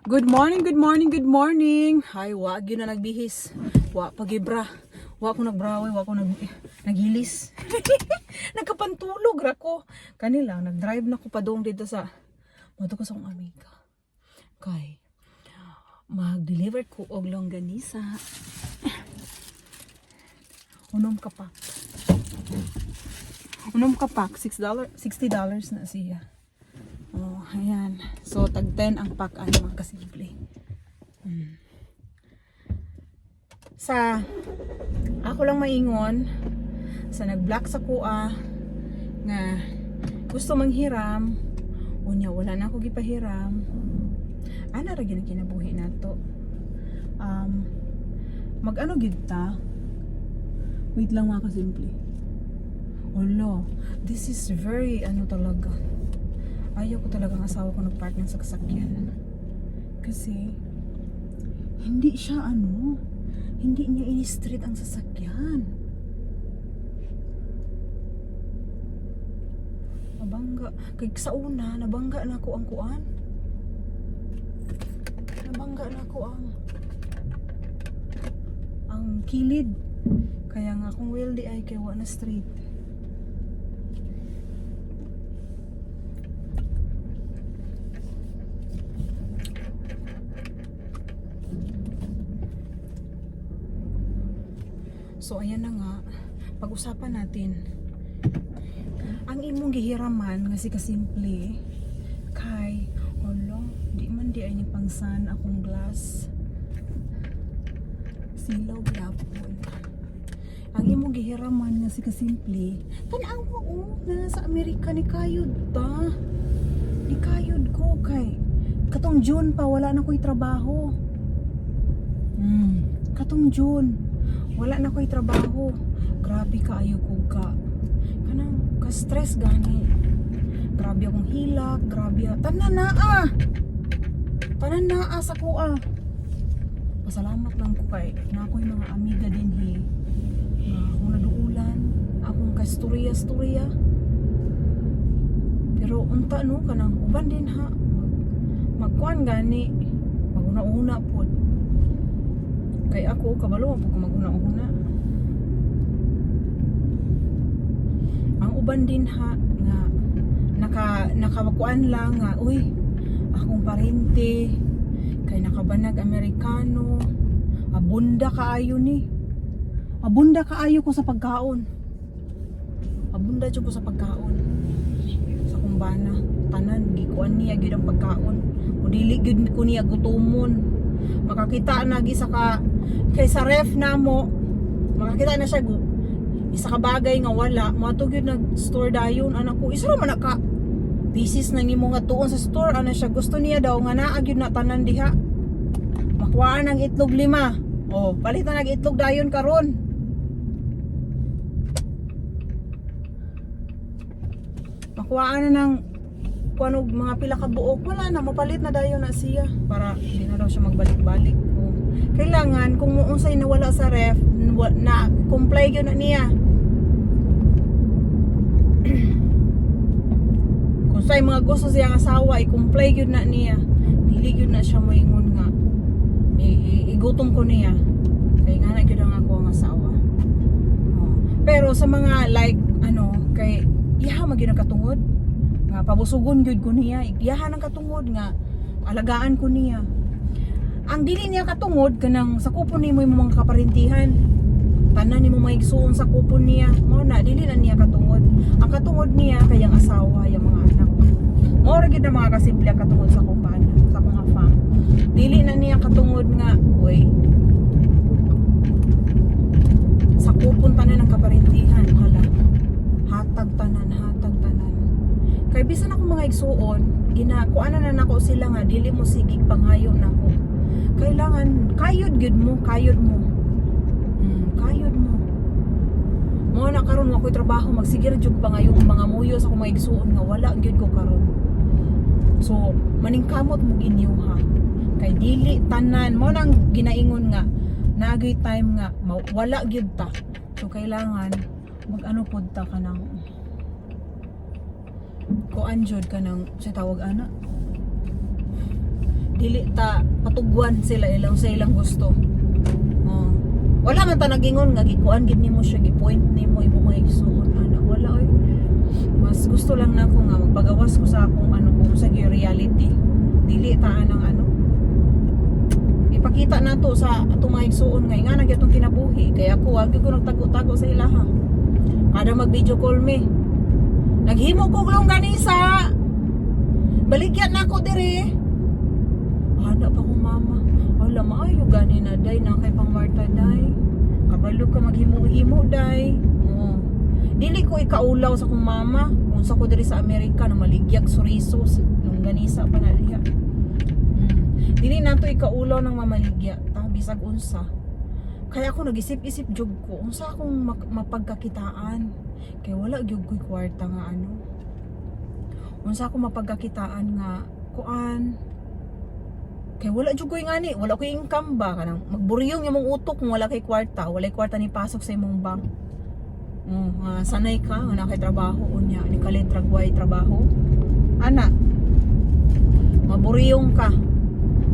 Good morning, good morning, good morning. Ay, wag yun na nagbihis. Wa pagibra. Wa ko nagbrawe, wa ko naghilis. Nagkapantulog ra ko. Kanila nagdrive na ko pa doon dito sa moto ko sa akong amiga. Kay mag-deliver ko og longganisa. Unom kapak. Unom kapak, $60 na siya. Oh, ayan. So, tag 10 ang pack, mga kasimple. Sa, ako lang maingon, sa nag-block sa kuha, nga, gusto manghiram, unya, wala na ako gipahiram, ana ra gyud kinabuhi nato. Mag-ano gyud ta? Wait lang mga kasimple. Olo, this is very, talaga. Ayaw ko talagang asawa ko nag-park ng sasakyan. Kasi, hindi siya hindi niya ini-street ang sasakyan. Nabangga. Kaya sa una, nabangga na ako ang kuan. Nabangga na ako ang kilid. Kaya nga kung wheel di ay kaya wala na street. So ayan na nga, pag-usapan natin ang imong gihiraman nga si kasimple kay di man di ay ni pangsan akong glass silaw gyapon. Ang imong gihiraman nga si kasimple tan-aw mo na sa Amerika ni kayod ta. Ni kayod ko kay katong June pa wala na ko'y trabaho. Katong June wala na ko'y trabaho. Grabe kaayo ko kanang ka-stress gani. Grabe akong hilak, grabe. Tanan naa sa kuha. Pasalamat lang ko kay na ako'y mga amiga din akong naduulan, akong kastorya. Pero unta kanang uban din magkuan gani. Maguna-una pod. Kay ako, kabalo po kung maguna-una. Ang uban din nga nakawakuan lang nga, uy, akong parente, kay nakabanag Amerikano, abunda kaayo ni. Abunda kaayo ko sa pagkaon. Abunda dyan ko sa pagkaon. Sa kumbana, tanan, gikuan niya gyud ang pagkaon. O dili gyud ko niya gutumon. Makakita na gisa ka kay sa ref na mo, makakita na siya isa ka bagay nga wala moadto gyud nag-store dayon anak ko isa ra man ka pieces nang imo nga tuon sa store ana siya gusto niya daw nga naa gyud na tanan diha makuhaan ang itlog 5 palitan nag itlog dayon karon makuhaan na ng kuanog mga pila ka buok wala na mapalit na dayon na siya para hindi na daw siya magbalik-balik. Kailangan kung unsay nawala sa ref na comply gyud na niya. Kung say mga gusto siyang asawa i-comply gyud na niya. Dili gyud na siya moingon nga igutom ko niya. Kay nga na gyud ang ako ang asawa. Pero sa mga like kay iha magyud ang katungod nga pabusugon gyud ko niya. Iyahan ang katungod nga alagaan ko niya. Ang dili niya katungod kanang sa kupon nimo imong mga kaparentihan. Tanan nimo maigsuon sa kupon niya. Mao na dili na niya katungod. Ang katungod niya kay ang asawa, yung mga anak. Mao ra gyud ang mga kasimple ang katungod sa kumpanya, sa akong afam. Dili na niya katungod nga, sa kupon tanan ng kaparentihan, hatag tanan. Kay bisan ako mga igsuon, ginakuan na nako sila nga dili mo sigig pangayo nako. Kailangan kayod mo. Kayod mo. Mo na karon wa ko'y trabaho magsigir jud pa ngayon mga muyo sa akong igsuon nga wala gyud ko karon. So maningkamot mo ginyo ha. Kay dili tanan mo nang ginaingon nga naagay time nga wala gyud ta. So kailangan mag-ano pod ta kanang kuan jud kanang sa tawag ana dili ta patugwan sila ilang sa ilang gusto. Oh. Wala man ta nagingon nga gikuan gid nimo siya, gipoint nimo imo mga igsuon ana, wala oy. Mas gusto lang nako nga magpagawas ko sa akong ano kung sa reality. Dili ta anang ano. Ipakita nato sa atong mga igsuon nga nga nagyatong kinabuhi kay ako wag ko nagtago-tago sa ilaha. Kada mag video call me. Naghimo ko longganisa. Baligyan na ako dire. Hana pa ko mama. Wala maayo gani na day na kay pang Marta day. Kabalo ka maghimo-himo day. Oh. Dili ko ikaulaw sa kong mama. Unsa ko diri sa Amerika na maligyag surisos nung ganisa pa na diha. Dili nato ikaulaw ng mamaligya ta bisag unsa. Kaya ako nag-isip-isip jud ko unsa akong mapagkakitaan. Kay wala gyud ko'y kwarta nga ano. Unsa ako mapagkakitaan nga kuan. Kay wala jud ko'y ngani, wala ko'y income ba kanang magburyong imong utok kung wala kay kwarta, wala kwarta ni pasok sa imong bank. Sanay ka nga nakay trabaho unya, ni kalit ragway trabaho. Ana. Maburyong ka.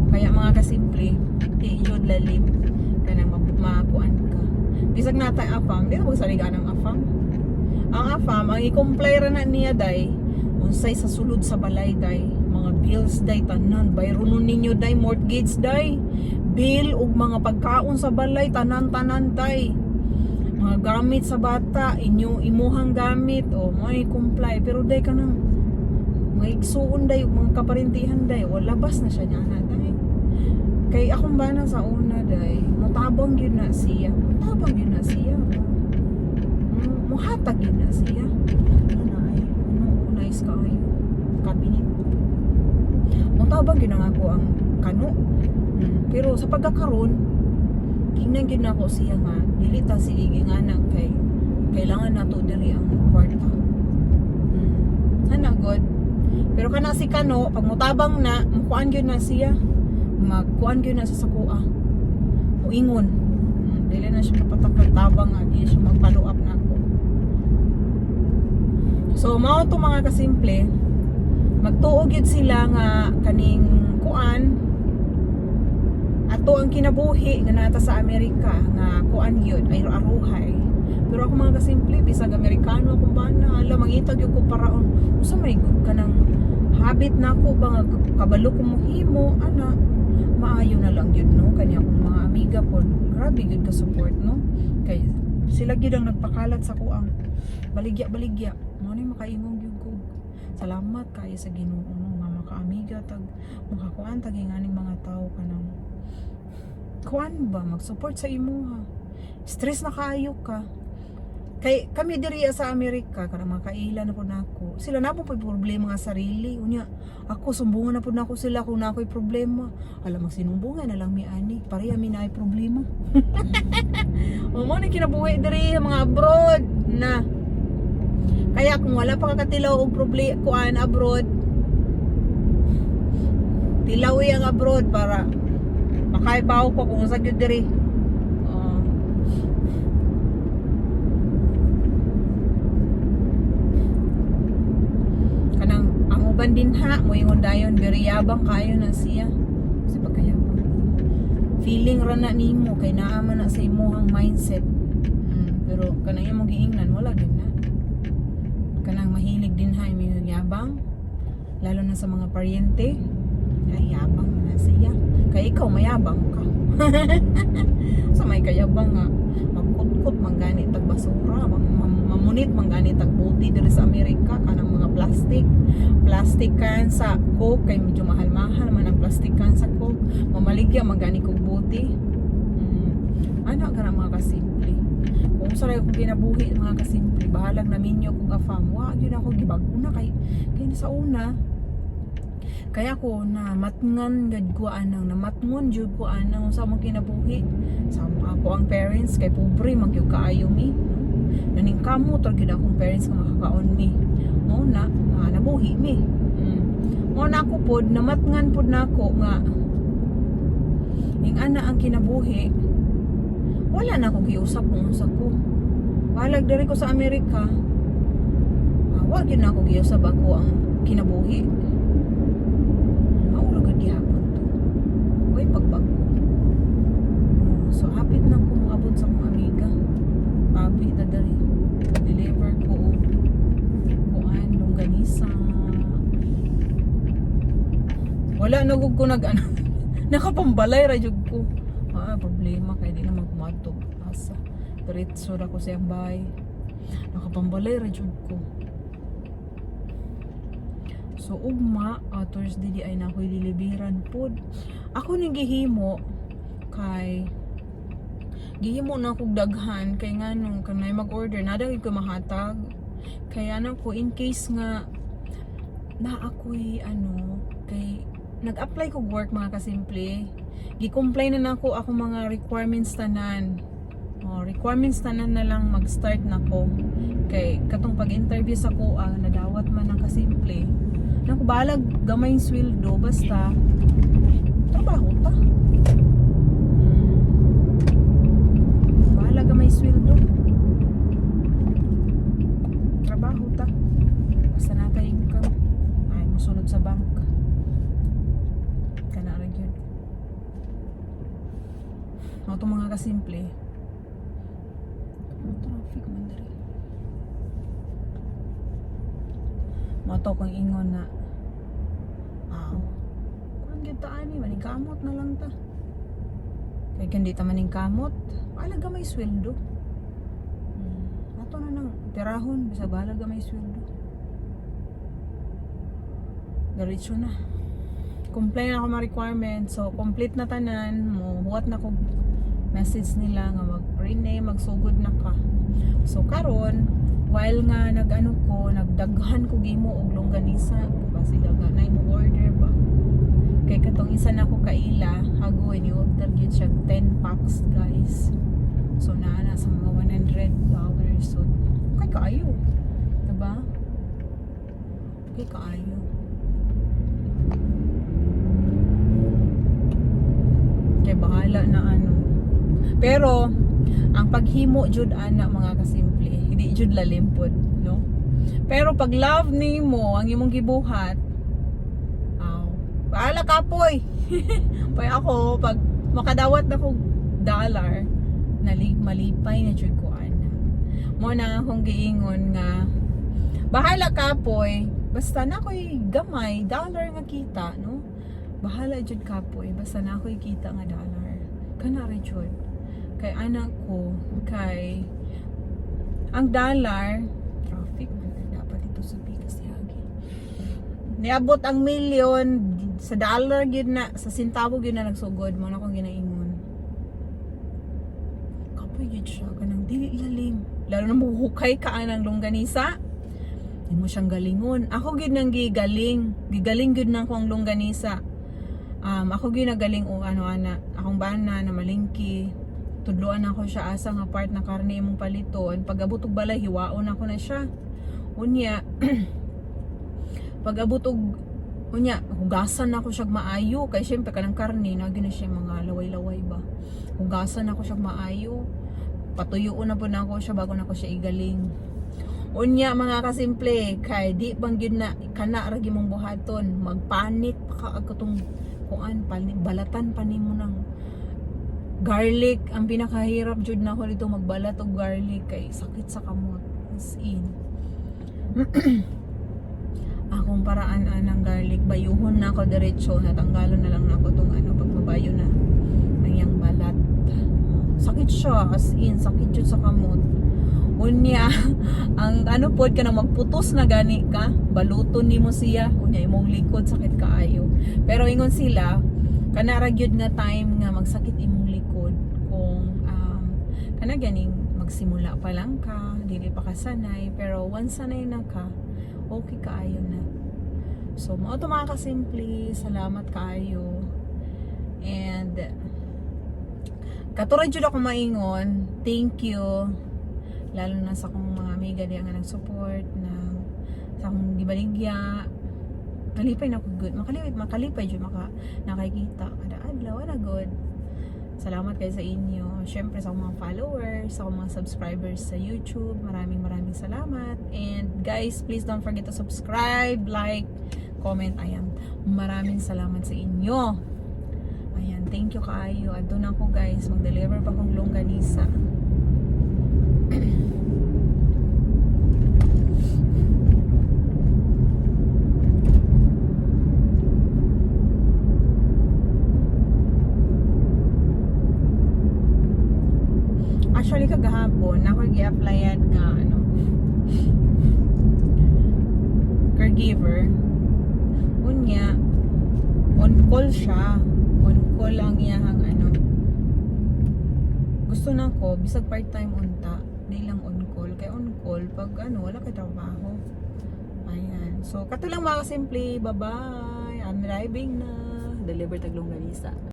Kaya mga kasimple, di yun lalim kanang makuan ka. Bisag natay afam, di mo saligan ang afam. Ang afam, ang i-comply ra na niya day, unsay sa sulod sa balay day, mga bills day tanan, bayronon ninyo day, mortgage day, bill ug mga pagkaon sa balay tanan-tanan day. Mga gamit sa bata, imuhang gamit o mo i-comply pero day kanang mga igsuon day ug mga kaparintihan day, wala bas na siya niya na day. Kay akong bana sa una day, mutabang yun na siya. Mutabang yun na siya. Muhatag yun na siya. Ano ay, nice ka kayo. Kabinet. Mutabang yun na ako ang kano. Pero sa pagkakaroon, tingnan yun ako siya nga, nilita sige nga na kay kailangan nato diri ang kwarta. Ana god. Pero kana si kano, pag mutabang na, mukuan yun na siya. Magkuan gyud na sa sakua. Muingon. Dili na siya mapatakal tabang nga, dili siya mag-follow up na ako. So mao to mga kasimple, magtuog gyud sila nga kaning kuan ato ang kinabuhi nga nata sa Amerika nga kuan gyud ay aruhay. Pero ako mga kasimple bisag Amerikano akong bana, ala mangita gyud ko paraon. Usa may kanang habit nako ba nga kabalo ko mohimo ana. Maayo na lang yun no kanya akong mga amiga po grabe yun ka support no kay sila gyud ang nagpakalat sa kuang baligya mo ni makaingong gyud ko salamat kay sa Ginoo no nga makaamiga tag makakuan tag nganing mga tao kanang kuan ba mag-support sa imo ha stress na kaayo ka kay kami diri sa Amerika kanang makaila na po nako sila na po problema nga sarili unya ako sumbungan na po nako sila kung nakoy problema alam magsinumbungan na lang mi ani pareha mi na ay problema o mo ni kinabuhi diri mga abroad na kaya kung wala pa kakatilaw og problema kuan abroad tilawi ang abroad para makaibaw ko kung sa gyud diri bandin ha, mo yung dayon beriyabang kayo na siya kasi pagkayabang feeling ra na nimo kay naaman na sa imuhang mindset pero kanang imong giingnan wala din na kanang mahilig din ha imong yabang lalo na sa mga paryente ay yabang na siya kay ikaw mayabang ka sa may kayabang nga magkutkot mangganit tag basura mamunit mangganit tag buti diri sa Amerika kanang mga plastic can sa Coke kay medyo mahal-mahal man ang plastic can sa Coke mamaligya magani kog buti ana ka na mga kasimple kung saray kung kinabuhi mga kasimple bahalag na minyo kung afam wa gyud ako gibag-una kay sa una kaya ko na matngan gad ko anang namatngon jud ko anang sa mo kinabuhi sa ako ang parents kay pobre magyud kaayo mi naning kamo tor gyud akong parents nga makakaon mi mo na nabuhi mi mo na ako pod namatngan pod nako nga ing ana ang kinabuhi wala na ako giusap kung unsa ko balag diri ko sa Amerika wa gyud na ako giusap ako ang kinabuhi maura gud gihapon to wala na gud ko nag ano. Nakapambalay ra jud ko. Problema kay di na magmadto asa. Diretso ra ko sa iyang bahay. Nakapambalay ra jud ko. So ugma, Thursday di ay na ako'y diliberan pod. Ako ning gihimo kay gihimo na kog daghan kay nganong kanay mag-order nada gyud ko mahatag. Kaya na ko in case nga na ako'y ano kay nag-apply ko work mga kasimple. Gi-comply na nako ako mga requirements tanan. Requirements tanan na lang mag-start na ko. Kay katong pag-interview sa ko nadawat man ang kasimple. Naku balag gamay yung sweldo basta trabaho ta. Bahala gamay sweldo. Trabaho ta. Basta natay income. Ay musulod sa bank. Kana ra gyud. Mga mga kasimple. Traffic man diri. Mato kong ingon na kung kita ani maning kamot na lang ta kay kundi ta maning kamot balaga may sweldo ato na nang tirahon bisa balaga may sweldo diretso na complain ako mga requirements so complete na tanan mo huwat na ko message nila nga mag-rename magsugod na ka so karon while nga nag-ano ko, nagdaghan ko gimo og longganisa kasi daghan mo order ba kay katong isa na ko kaila hagoy ni order gyud siya 10 packs guys so naana sa mga $100 so kay kaayo diba kay kaayo kay bahala na ano pero ang paghimo jud ana mga kasimple hindi jud lalimpod no pero pag love nimo ang imong gibuhat bahala ka poy pay ako pag makadawat na kog dollar malipay na jud ko ana mo na akong giingon nga bahala ka poy basta na ko'y gamay dollar nga kita no bahala jud ka poy basta na ko'y kita nga dollar kana ra jud kay anak ko kay ang dollar traffic dapat ito sa Pikas yagi niabot ang milyon sa dollar gyud na sa sentavo gyud na nagsugod mo na kung ginaingon kapoy gyud siya kanang dili lalim lalo na muhukay ka anang longganisa di mo siyang galingon ako gyud nang gigaling gyud nang ko ang longganisa ako gyud nagaling o ano ana akong bana na malingki tudloan ako siya asa nga part na karne imong paliton pag abot og balay hiwaon ako na siya unya pag abot og unya hugasan ako siya maayo kay syempre kanang karne na gina siya mga laway-laway ba hugasan ako siya maayo patuyuon na po na ako siya bago na ako siya igaling unya mga kasimple kay di bang gyud na kana ra gimong buhaton magpanit pa ka katong kuan balatan pa nimo nang garlic ang pinakahirap jud na ako dito magbalat og garlic kay sakit sa kamot as in akong paraan anang garlic bayuhon na ako diretso natanggalon na lang na ako tong ano pagpabayo na ang yang balat sakit siya as in sakit jud sa kamot unya ang ano pod ka na magputos na gani ka baluton nimo siya unya imong likod sakit kaayo pero ingon sila kanara gyud nga time nga magsakit imong likod kung kana ganing magsimula pa lang ka dili pa kasanay pero once sanay na ka okay kaayo na so mao to mga kasimple salamat kaayo and katulad jud ako maingon thank you lalo na sa akong mga amiga diya nga nag-support na sa akong gibaligya malipay na ko good makalipay jud nakakita kada adlaw na good salamat kayo sa inyo syempre sa akong mga followers sa akong mga subscribers sa YouTube maraming salamat and guys please don't forget to subscribe like comment ayan maraming salamat sa inyo ayan thank you kaayo adto na ko guys mag-deliver pa kong longganisa gi-applyan nga ano caregiver. Unya on call siya. On call ang iyahang ano. Gusto na ko bisag part-time unta, di lang on call. Kay on call pag ano wala kay trabaho. Ayan. So kato lang mga simple. Bye-bye. I'm driving na. Deliver taglong Lanisa.